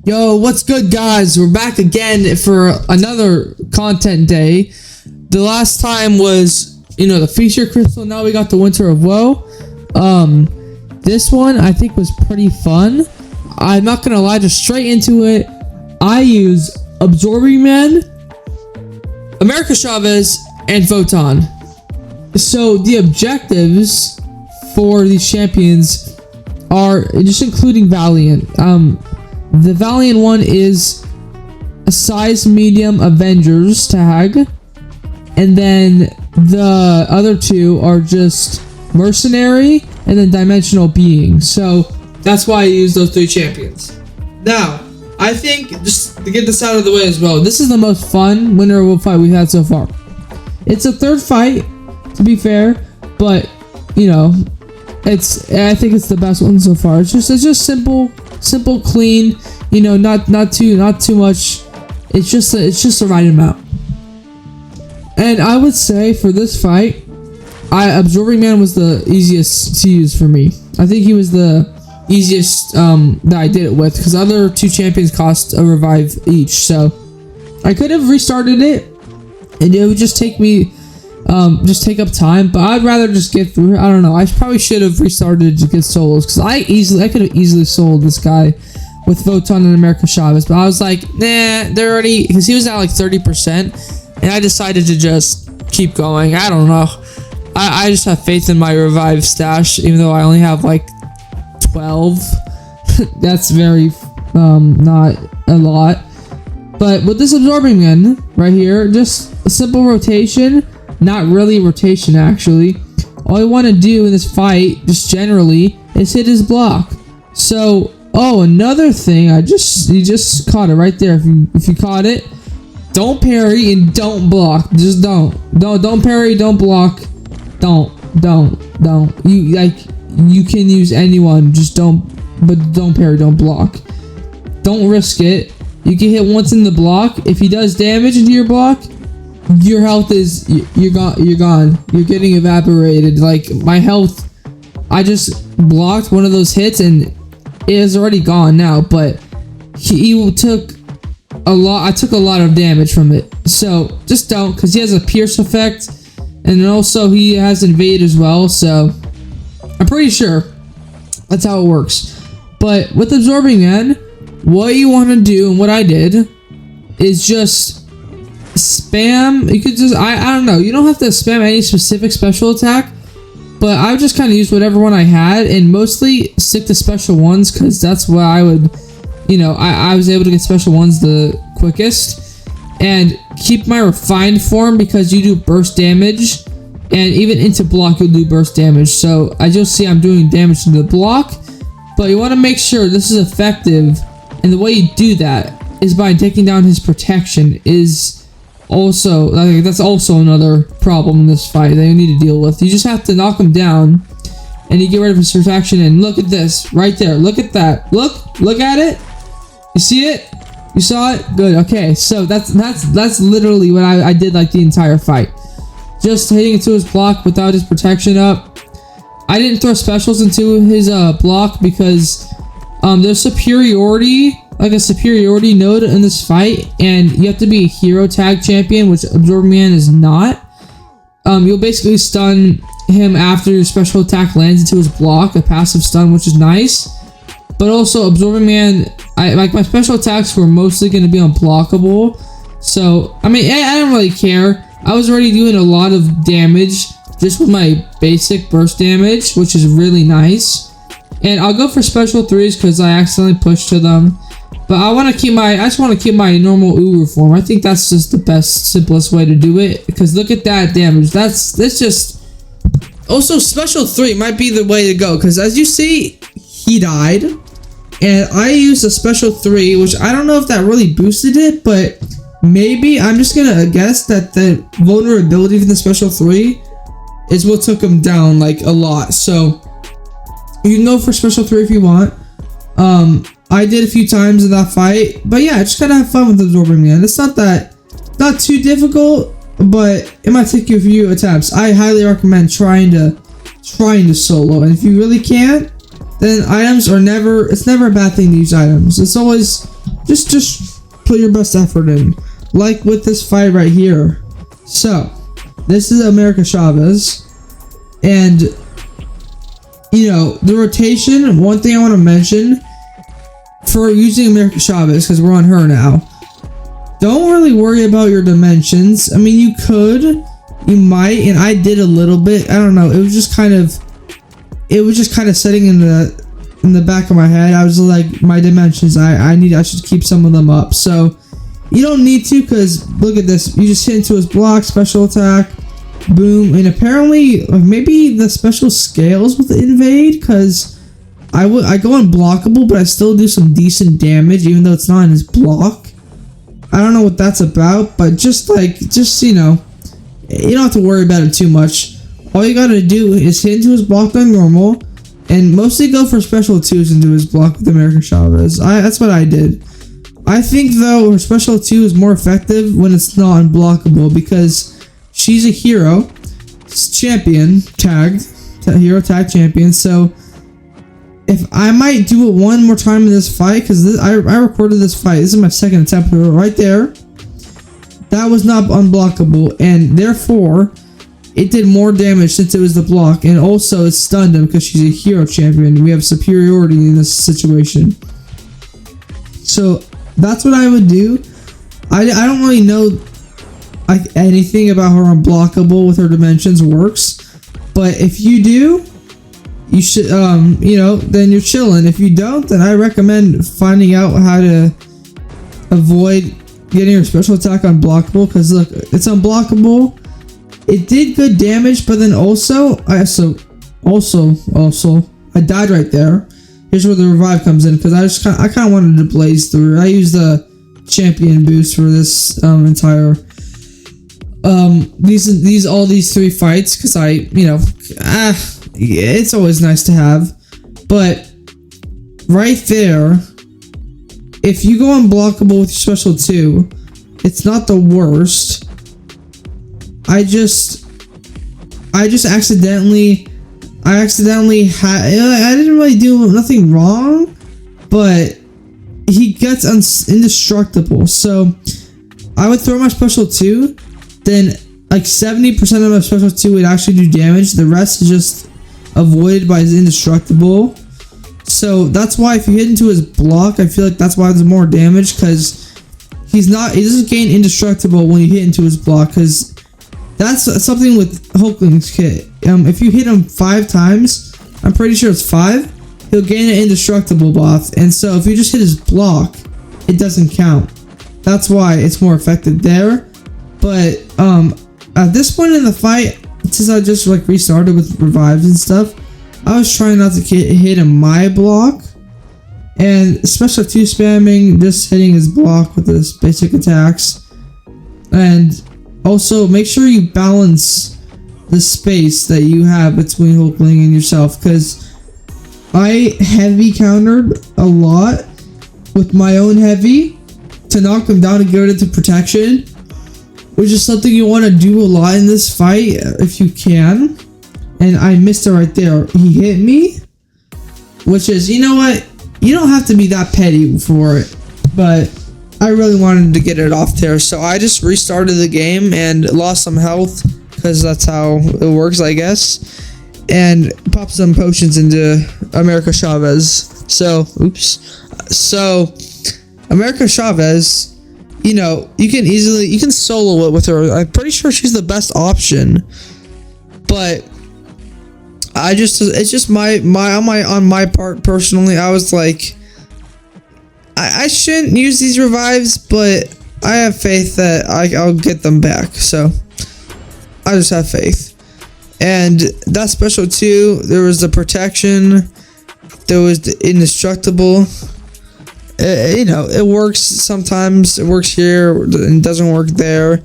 Yo, what's good, guys? We're back again for another content day. The last time was, the feature crystal. Now we got the winter of woe. This one I think was pretty fun. I'm not gonna lie, just straight into it. I use Absorbing Man, America Chavez, and Photon. So the objectives for these champions are just including Valiant. The Valiant one is a size medium Avengers tag, and then the other two are just Mercenary and then Dimensional Being. So that's why I use those three champions. Now, I think, just to get this out of the way as well, this is the most fun winner of a fight we've had so far. It's a third fight, to be fair, but I think it's the best one so far. It's just simple, clean, not too much. It's just the right amount. And I would say for this fight, Absorbing Man was the easiest to use for me. I think he was the easiest that I did it with, because other two champions cost a revive each. So I could have restarted it, and it would just take me take up time, but I'd rather just get through it. I don't know. I probably should have restarted to get solos, because I could have easily sold this guy with Photon and America Chavez, but I was like, nah, they're already, because he was at like 30%, and I decided to just keep going. I don't know. I just have faith in my revive stash, even though I only have like 12. That's very not a lot. But with this Absorbing Man right here, just a simple rotation. Not really rotation, actually. All I want to do in this fight, just generally, is hit his block. So, another thing, you just caught it right there. If you caught it, don't parry and don't block. Just don't parry, don't block. Don't. You can use anyone, just don't parry, don't block. Don't risk it. You can hit once in the block. If he does damage into your block, your health is, you're gone. You're getting evaporated. Like, my health, I just blocked one of those hits and it is already gone now, but he took a lot. I took a lot of damage from it. So just don't, because he has a pierce effect, and then also he has invade as well. So I'm pretty sure that's how it works. But with Absorbing Man, what you want to do, and what I did, is just spam. You could just, I don't know, you don't have to spam any specific special attack, but I would just kind of use whatever one I had, and mostly stick to special ones, because that's what I would, I was able to get special ones the quickest, and keep my refined form, because you do burst damage, and even into block you'll do burst damage. So I just see I'm doing damage to the block, but you want to make sure this is effective, and the way you do that is by taking down his protection. Is also, that's also another problem in this fight that you need to deal with. You just have to knock him down, and you get rid of his protection. And look at this right there. Look at that. Look at it. You see it? You saw it? Good. Okay, so that's literally what I did like the entire fight. Just hitting into his block without his protection up. I didn't throw specials into his block because there's superiority. Like a superiority node in this fight, and you have to be a hero tag champion, which Absorbing Man is not. You'll basically stun him after your special attack lands into his block, a passive stun, which is nice. But also Absorbing Man, like my special attacks were mostly going to be unblockable. So I mean, I don't really care. I was already doing a lot of damage just with my basic burst damage, which is really nice. And I'll go for special threes because I accidentally pushed to them. But I just want to keep my normal Uru form. I think that's just the best, simplest way to do it. Because look at that damage. That's just... Also, special 3 might be the way to go. Because as you see, he died. And I used a special 3, which I don't know if that really boosted it. But maybe, I'm just going to guess that the vulnerability from the special 3 is what took him down, like, a lot. So, you can go for special 3 if you want. I did a few times in that fight, but yeah, just kind of have fun with Absorbing Man. It's not too difficult, but it might take you a few attempts. I highly recommend trying to solo, and if you really can't, then items are never, it's never a bad thing to use items. It's always just put your best effort in. Like with this fight right here. So, this is America Chavez. And, you know, the rotation, one thing I want to mention for using America Chavez, because we're on her now, don't really worry about your dimensions. I mean, you could, you might, and I did a little bit. I don't know. It was just kind of sitting in the back of my head. I was like, my dimensions, I should keep some of them up. So you don't need to, because look at this. You just hit into his block, special attack, boom, and apparently maybe the special scales with the invade, because I go unblockable, but I still do some decent damage even though it's not in his block. I don't know what that's about, but just you know, you don't have to worry about it too much. All you gotta do is hit into his block on normal, and mostly go for special 2s into his block with America Chavez. That's what I did. I think though her special 2 is more effective when it's not unblockable, because she's a hero champion tagged, hero tag champion. So if I might do it one more time in this fight, because I recorded this fight. This is my second attempt right there. That was not unblockable, and therefore it did more damage since it was the block, and also it stunned him because she's a hero champion. We have superiority in this situation. So that's what I would do. I don't really know like anything about her unblockable with her dimensions works, but if you do, you should you know, then you're chilling. If you don't, then I recommend finding out how to avoid getting your special attack unblockable, because look, it's unblockable. It did good damage, but then also I died right there. Here's where the revive comes in, because I kind of wanted to blaze through. I used the champion boost for this entire these 3 fights, because I, you know, it's always nice to have. But right there, if you go unblockable with your special 2, it's not the worst. I didn't really do nothing wrong, but he gets indestructible. So I would throw my special 2, then like 70% of my special 2 would actually do damage. The rest is just avoided by his indestructible. So that's why if you hit into his block, I feel like that's why there's more damage, because he doesn't gain indestructible when you hit into his block, because that's something with HULKLING's kit. If you hit him 5 times, I'm pretty sure it's 5, he'll gain an indestructible buff, and so if you just hit his block, it doesn't count. That's why it's more effective there. But at this point in the fight, since I just like restarted with revives and stuff, I was trying not to hit him my block, and special 2 spamming, just hitting his block with his basic attacks. And also make sure you balance the space that you have between HULKLING and yourself, because I heavy countered a lot with my own heavy to knock him down and get it into protection, which is something you want to do a lot in this fight if you can. And I missed it right there. He hit me, which is, you know what, you don't have to be that petty for it, but I really wanted to get it off there, so I just restarted the game and lost some health, because that's how it works, I guess, and popped some potions into America Chavez. So America Chavez, you know, you can solo it with her. I'm pretty sure she's the best option, but it's just on my part personally, I was like, I shouldn't use these revives, but I have faith that I'll get them back, so I just have faith. And that special 2, there was the protection, there was the indestructible. You know, it works sometimes, it works here and doesn't work there,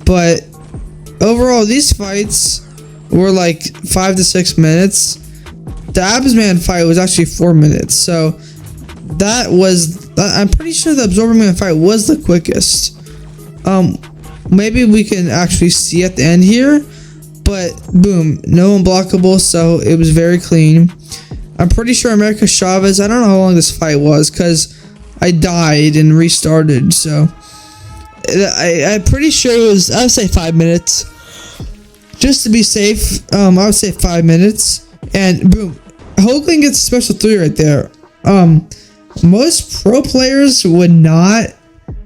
but overall these fights were like 5 to 6 minutes. The Absman fight was actually 4 minutes, so I'm pretty sure the Absorber Man fight was the quickest. Maybe we can actually see at the end here, but boom, no unblockable, so it was very clean. I'm pretty sure America Chavez, I don't know how long this fight was, because I died and restarted. So I'm pretty sure it was, I would say 5 minutes, just to be safe. I would say 5 minutes, and boom, HULKLING gets a special 3 right there. Most pro players would not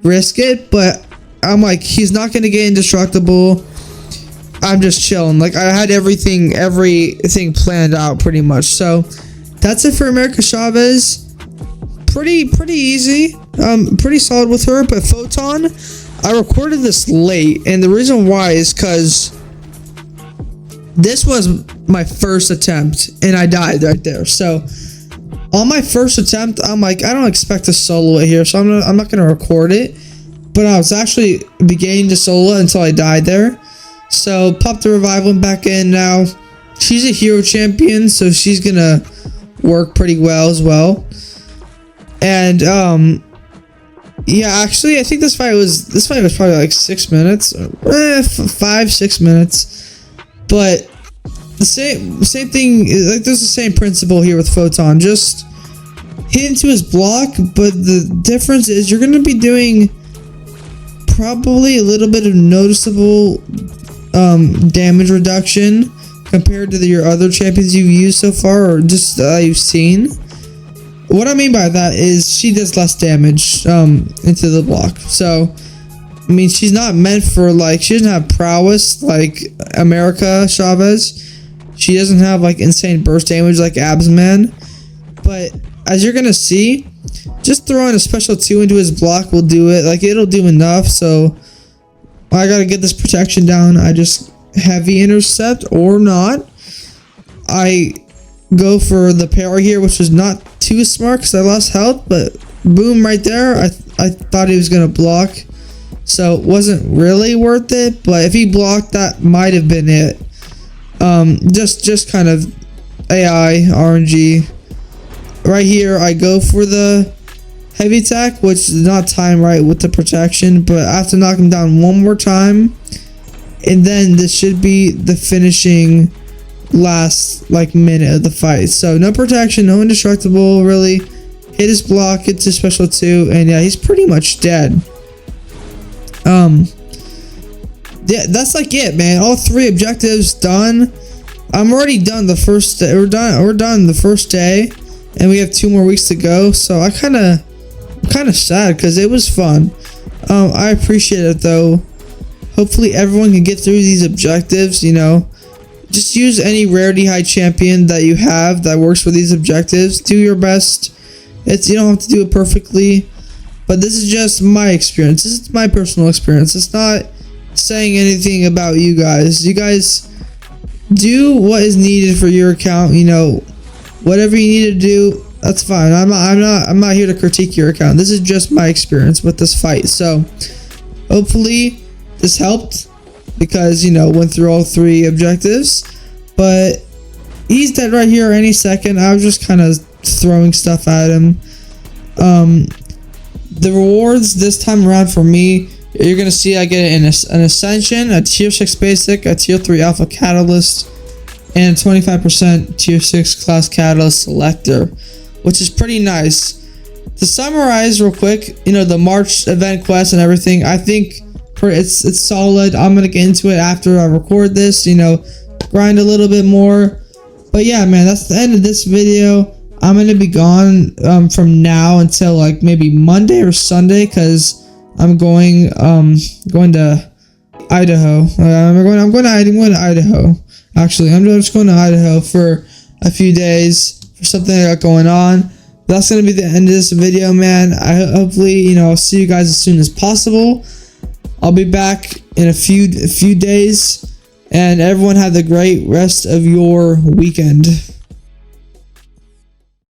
risk it, but I'm like, he's not gonna get indestructible. I'm just chilling. Like, I had everything planned out pretty much. So that's it for America Chavez. Pretty easy. Pretty solid with her. But Photon, I recorded this late, and the reason why is because this was my first attempt, and I died right there. So on my first attempt, I'm like, I don't expect to solo it here, so I'm not gonna record it. But I was actually beginning to solo until I died there. So pop the revival back in now. She's a hero champion, so she's gonna work pretty well as well. And yeah, actually, I think this fight was probably like 6 minutes, 5-6 minutes. But the same thing, like, there's the same principle here with Photon. Just hit into his block, but the difference is you're gonna be doing probably a little bit of noticeable damage reduction compared to your other champions you've used so far, or just you've seen. What I mean by that is she does less damage into the block. So I mean, she's not meant for, like, she doesn't have prowess like America Chavez. She doesn't have like insane burst damage like Absman. But as you're gonna see, just throwing a special 2 into his block will do it. Like, it'll do enough. So I gotta get this protection down. I just heavy intercept or not. I go for the parry here, which was not too smart because I lost health, but boom, right there. I thought he was gonna block, so it wasn't really worth it. But if he blocked, that might have been it. Just kind of AI RNG. Right here, I go for the heavy attack, which is not timed right with the protection, but I have to knock him down one more time, and then this should be the finishing last like minute of the fight. So no protection, no indestructible, really. Hit his block, hits his special 2, and yeah, he's pretty much dead. Yeah, that's like it, man. All 3 objectives done. I'm already done the first day. We're done the first day, and we have 2 more weeks to go. So I'm kind of sad because it was fun. I appreciate it though. Hopefully everyone can get through these objectives. You know, just use any rarity high champion that you have that works for these objectives. Do your best. You don't have to do it perfectly, but this is just my experience. This is my personal experience. It's not saying anything about you guys. You guys do what is needed for your account. You know, whatever you need to do, that's fine. I'm not here to critique your account. This is just my experience with this fight. So hopefully this helped, because, you know, went through all 3 objectives. But he's dead right here any second. I was just kind of throwing stuff at him. The rewards this time around for me, you're gonna see I get an Ascension, a tier 6 basic, a tier 3 alpha catalyst, and 25% tier 6 class catalyst selector, which is pretty nice. To summarize real quick, you know, the March event quest and everything, I think it's solid. I'm gonna get into it after I record this, you know, grind a little bit more. But yeah, man, that's the end of this video. I'm gonna be gone from now until like maybe Monday or Sunday, because I'm going to Idaho. I'm going to Idaho. Actually, I'm just going to Idaho for a few days for something I got going on. That's gonna be the end of this video, man. Hopefully, you know, I'll see you guys as soon as possible. I'll be back in a few days, and everyone have a great rest of your weekend.